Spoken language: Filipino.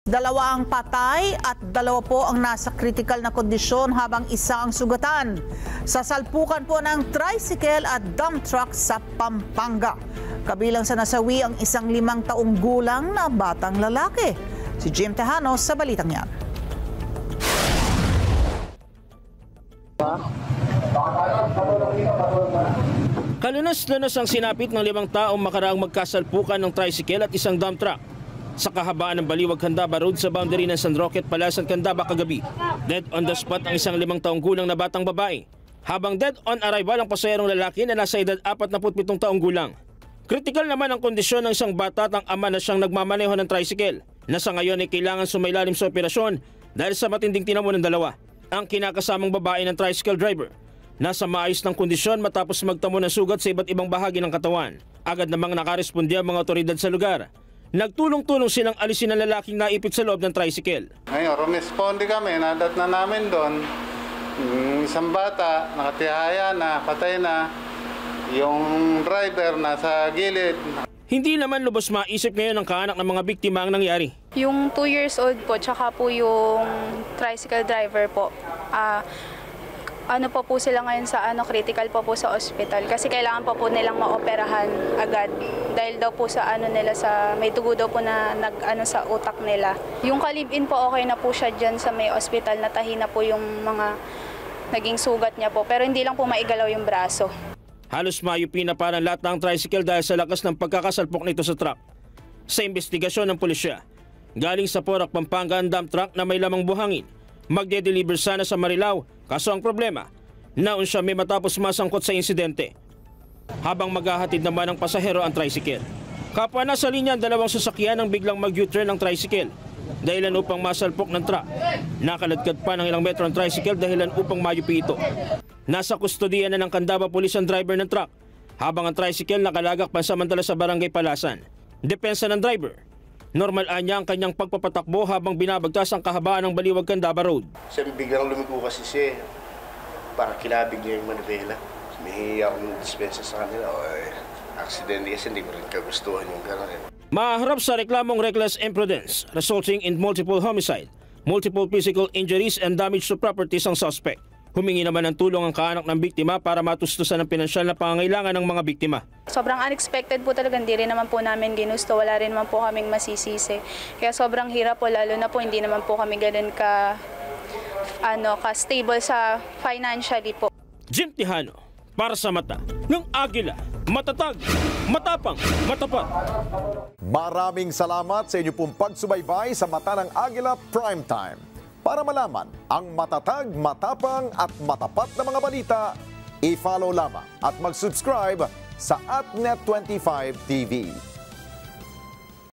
Dalawa ang patay at dalawa po ang nasa critical na kondisyon habang isa ang sugatan. Sa salpukan po ng tricycle at dump truck sa Pampanga. Kabilang sa nasawi ang isang 5 taong gulang na batang lalaki. Si Jim Tejano sa balitang yan. Kalunos-lunos ang sinapit ng 5 taong makaraang magkasalpukan ng tricycle at isang dump truck sa kahabaan ng Baliwag Candaba Road sa boundary ng San Roque, Palasan, Candaba kagabi. Dead on the spot ang isang 5 taong gulang na batang babae, habang dead on arrival ang pasahero lalaki na nasa edad 47 taong gulang. Critical naman ang kondisyon ng isang bata at ang ama na siyang nagmamaneho ng tricycle, na sa ngayon ay kailangan sumailalim sa operasyon dahil sa matinding tinamo ng dalawa. Ang kinakasamang babae ng tricycle driver nasa maayos ng kondisyon matapos magtamo ng sugat sa iba't ibang bahagi ng katawan. Agad namang nakaresponde ang mga otoridad sa lugar. Nagtulong-tulong silang alisin ang lalaking naipit sa loob ng tricycle. Ngayon, rumisponde kami, nadat na namin doon. Isang bata, nakatihaya na, patay na. Yung driver nasa gilid. Hindi naman lubos maisip ngayon ng kaanak ng mga biktima ang nangyari. Yung 2 years old po, tsaka po yung tricycle driver po. Ano po sila ngayon sa critical po sa ospital kasi kailangan po nilang maoperahan agad dahil daw po sa nila sa may dugo daw po na sa utak nila. Yung kalibin po okay na po siya diyan sa may ospital, natahi na po yung mga naging sugat niya po pero hindi lang po maigalaw yung braso. Halos mayupi na parang lahat ng tricycle dahil sa lakas ng pagkakasalpok nito sa truck. Sa investigasyon ng pulisya, galing sa Porac, Pampanga ang dump truck na may lamang buhangin. Magde-deliver sana sa Marilao, kaso ang problema, naon siya may matapos masangkot sa insidente. Habang maghahatid naman ng pasahero ang tricycle. Kapwa nasa linya ang dalawang sasakyan nang biglang mag-U-turn ng tricycle, dahilan upang masalpok ng truck. Nakaladkad pa ng ilang metro ang tricycle dahilan upang mayupi ito. Nasa kustodiya na ng Candaba Police ang driver ng truck, habang ang tricycle nakalagak pansamantala sa Barangay Palasan. Depensa ng driver, normal anya ang kanyang pagpapatakbo habang binabagtas ang kahabaan ng Baliwag Candaba Road. Kasi biglang lumiko kasi siya, parang kinabig niya yung manibela. Humihingi akong dispensa sa kanila. Aksidente kasi hindi ko rin kagustuhan yung gano'n. Maharap sa reklamong reckless imprudence resulting in multiple homicide, multiple physical injuries and damage to properties ang suspect. Humingi naman ng tulong ang kaanak ng biktima para matustusan ang pinansyal na pangangailangan ng mga biktima. Sobrang unexpected po talaga, hindi rin naman po namin ginusto, wala rin naman po kaming masisisi. Kaya sobrang hirap po, lalo na po hindi naman po kami ganun ka-stable sa financially po. Jim Tejano, para sa mata ng Agila, matatag, matapang, matapat. Maraming salamat sa inyo pong pagsubaybay sa Mata ng Agila Primetime. Para malaman ang matatag, matapang at matapat na mga balita, i-follow lamang at mag-subscribe sa AtNet25 TV.